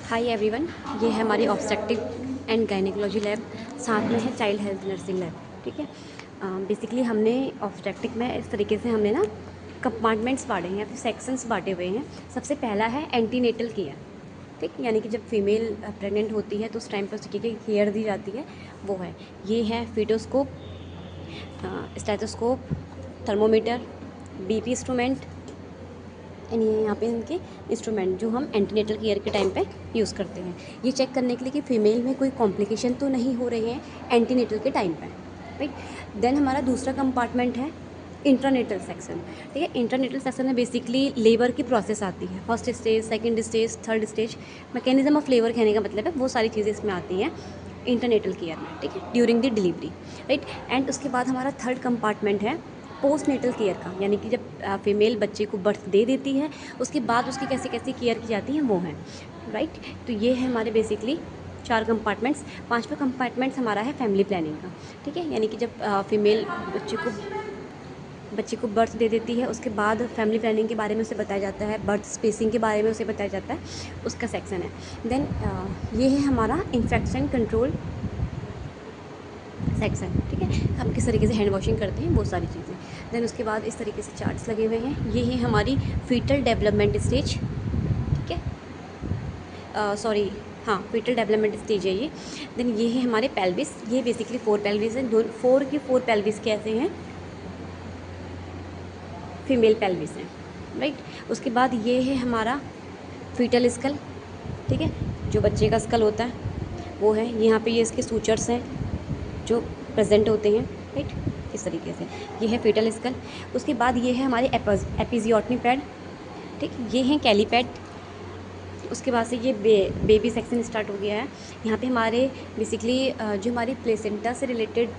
Hi everyone, ये है हमारी ऑब्स्टेट्रिक एंड गायनेकोलॉजी लैब, साथ में है चाइल्ड हेल्थ नर्सिंग लैब। ठीक है। बेसिकली हमने ऑब्स्टेट्रिक में इस तरीके से हमने ना कंपार्टमेंट्स बांटे हैं या फिर सेक्शंस बांटे हुए हैं। सबसे पहला है एंटीनेटल केयर। ठीक, यानी कि जब फीमेल प्रेग्नेंट होती है तो उस टाइम पर उसकी केयर दी जाती है, वो है। ये है foetoscope, stethoscope, thermometer, BP instrument and ये यहाँ पे इनके इंस्ट्रूमेंट जो हम एंटीनेटल केयर के टाइम पे यूज़ करते हैं, ये चेक करने के लिए कि फ़ीमेल में कोई कॉम्प्लिकेशन तो नहीं हो रहे हैं एंटीनेटल के टाइम पे, राइट। देन हमारा दूसरा कंपार्टमेंट है इंट्रानेटल सेक्शन। ठीक है, इंट्रानेटल सेक्शन में बेसिकली लेबर की प्रोसेस आती है, first stage, second stage, third stage, mechanism of labour कहने का मतलब है वो सारी चीज़ें इसमें आती हैं इंटरनेटल केयर में। ठीक है, during the delivery, right. And उसके बाद हमारा थर्ड कंपार्टमेंट है पोस्ट नेटल केयर का, यानी कि जब फीमेल बच्चे को बर्थ दे देती है उसके बाद उसकी कैसे कैसे केयर की जाती है वो है, राइट। तो ये है हमारे बेसिकली 4 कंपार्टमेंट्स। 5वां कंपार्टमेंट्स हमारा है फैमिली प्लानिंग का। ठीक है, यानी कि जब फीमेल बच्चे को बर्थ दे देती है उसके बाद फैमिली प्लानिंग के बारे में उसे बताया जाता है, बर्थ स्पेसिंग के बारे में उसे बताया जाता है, उसका सेक्शन है। देन ये है हमारा इन्फेक्शन कंट्रोल सेक्शन। ठीक है, हम किस तरीके से हैंड वॉशिंग करते हैं वो सारी चीज़ें। देन उसके बाद इस तरीके से चार्ट्स लगे हुए हैं। ये है हमारी फीटल डेवलपमेंट स्टेज। ठीक है, सॉरी, हाँ, फीटल डेवलपमेंट स्टेज है ये। देन ये है हमारे पेल्विस, ये बेसिकली 4 पेल्विस हैं, 4 पेल्विस कैसे हैं, फीमेल पेल्विस हैं, राइट। उसके बाद ये है हमारा फीटल स्कल। ठीक है, जो बच्चे का स्कल होता है वो है, यहाँ पे ये इसके सूचर्स हैं जो प्रेजेंट होते हैं, राइट, इस तरीके से। ये है फीटल स्कल। उसके बाद ये है हमारे एपिजियोटमी पैड। ठीक, ये हैं कैलीपैड। उसके बाद से ये बेबी सेक्शन स्टार्ट हो गया है। यहाँ पे हमारे बेसिकली जो हमारी प्लेसेंटा से रिलेटेड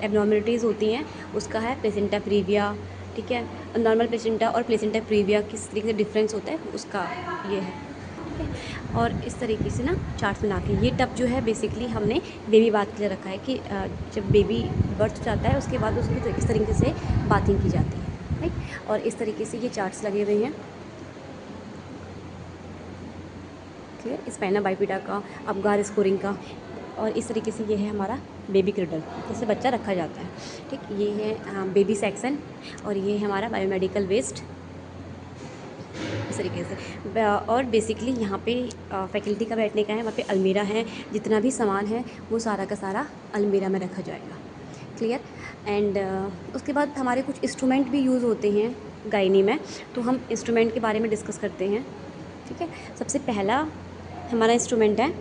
एबनॉर्मलिटीज़ होती हैं उसका है प्लेसेंटा प्रीविया। ठीक है, नॉर्मल प्लेसेंटा और प्लेसेंटा प्रीविया किस तरीके से डिफरेंस होता है उसका ये है। ठीक है, और इस तरीके से ना चार्ट्स बना के ये टब जो है बेसिकली हमने बेबी बाथ के लिए रखा है कि जब बेबी बर्थ जाता है उसके बाद उसकी इस तरीके से बाथिंग की जाती है, राइट। और इस तरीके से ये चार्ट्स लगे हुए हैं, क्लियर, स्पाइना बाइपिडा का, अपगार स्कोरिंग का। और इस तरीके से ये है हमारा बेबी क्रिडल, जिससे बच्चा रखा जाता है। ठीक, ये है बेबी सेक्शन और ये है हमारा बायोमेडिकल वेस्ट, इस तरीके से। और बेसिकली यहाँ पे फैकल्टी का बैठने का है, वहाँ पे अलमीरा है, जितना भी सामान है वो सारा का सारा अलमीरा में रखा जाएगा, क्लियर। एंड उसके बाद हमारे कुछ इंस्ट्रूमेंट भी यूज़ होते हैं गायनी में, तो हम इंस्ट्रूमेंट के बारे में डिस्कस करते हैं। ठीक है, सबसे पहला हमारा इंस्ट्रूमेंट है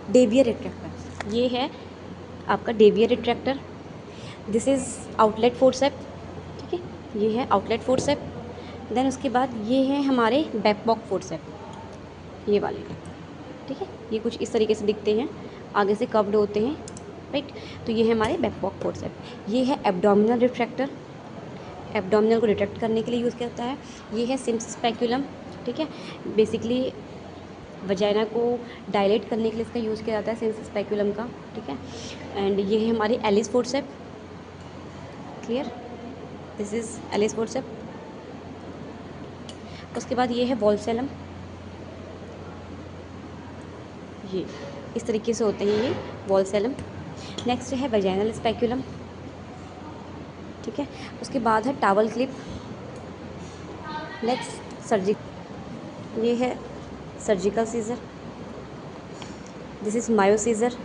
डेवियर रिट्रैक्टर। ये है आपका Deaver retractor. This is outlet forcep. ठीक है, ये है आउटलेट फोर्सेप। देन उसके बाद ये है हमारे बैकबॉक फोर्सेप, ये वाले। ठीक है, ये कुछ इस तरीके से दिखते हैं, आगे से कव्ड होते हैं, राइट। तो ये है हमारे बैकबॉक फोर्सेप। ये है एब्डोमिनल रिट्रैक्टर, एब्डोमिनल को रिट्रैक्ट करने के लिए यूज़ किया जाता है। ये है सिम्स स्पेक्यूलम। ठीक है, बेसिकली वजाइना को डायलेट करने के लिए इसका यूज़ किया जाता है, सिम्स स्पेक्यूलम का। ठीक है, एंड ये है हमारी Allis forcep, clear, this is Allis forcep. उसके बाद ये है वॉल्सेलम, ये इस तरीके से होते हैं ये वॉल्सेलम। नेक्स्ट है वजाइनल स्पेक्यूलम। ठीक है, उसके बाद है टावल क्लिप। नेक्स्ट ये है surgical scissor, this is Mayo scissor.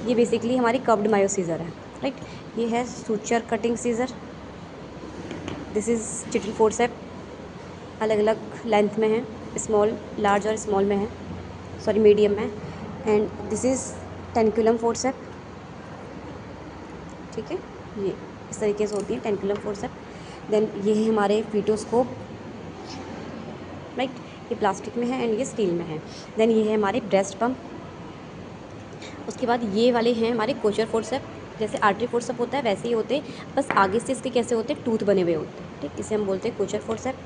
ये बेसिकली हमारी कर्व्ड मायो सीज़र है, राइट। ये है suture cutting scissor, this is Cheatle forcep, अलग अलग लेंथ में है, स्मॉल, लार्ज और स्मॉल में है, सॉरी मीडियम में। And this is tenaculum forcep. ठीक है, ये इस तरीके से होती है टेंकुलम फोर्सेप। देन ये है हमारे फीटोस्कोप, राइट, ये प्लास्टिक में है एंड ये स्टील में है। देन ये है हमारे ब्रेस्ट पम्प। उसके बाद ये वाले हैं हमारे कोचर फोर्सेप, जैसे आर्टरी फोर्सेप होता है वैसे ही होते हैं, बस आगे से इसके कैसे होते हैं, टूथ बने हुए होते हैं। ठीक, इसे हम बोलते हैं कोचर फोर्सेप।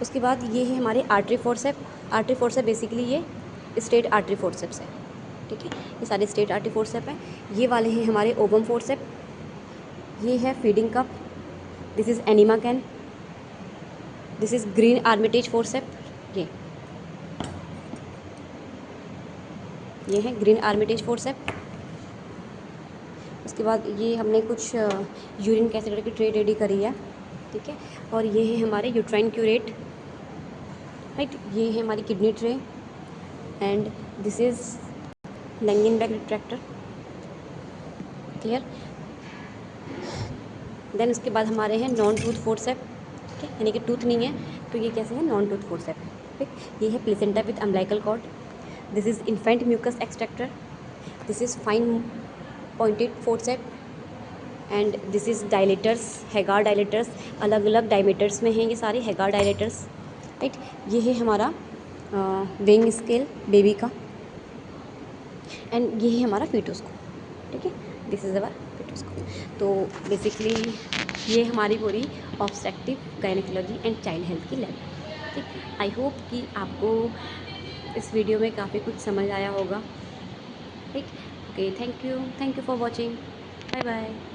उसके बाद ये है हमारे artery forcep. Artery forcep basically ये स्ट्रेट आर्टरी फोर्सेप्स है। ठीक है, ये सारे स्ट्रेट आर्टरी फोर्सेप हैं। ये वाले हैं हमारे ओवम फोर्सेप। ये है feeding cup, this is enema can, this is Green Armitage forcep. ये ये है ग्रीन आर्मिटेज फोर्सेप। उसके बाद ये हमने कुछ यूरिन कैथेटर की ट्रे रेडी करी है, ठीक है। और ये है हमारे यूट्राइन क्यूरेट, राइट। ये है हमारी kidney tray and this is Langenbeck retractor, clear. Then उसके बाद हमारे हैं नॉन टूथ फोर्सेप, ठीक है, यानी कि टूथ नहीं है तो ये कैसे है, नॉन टूथ फोर्सेप, ठीक। ये है placenta with umbilical cord, this is infant mucus extractor, this is fine pointed forcep and this is dilators, Hegar dilators, अलग अलग डायमीटर्स में हैं ये सारे हैगार डायलेटर्स, राइट। ये है हमारा वेइंग स्केल बेबी का एंड ये है हमारा फीटोस्कोप, ठीक है, दिस इज़ अवर फीटोस्कोप। तो बेसिकली ये हमारी पूरी obstructive gynaecology and child health की लैब, ठीक। आई होप कि आपको इस वीडियो में काफ़ी कुछ समझ आया होगा, ठीक। Okay, thank you for watching, bye bye.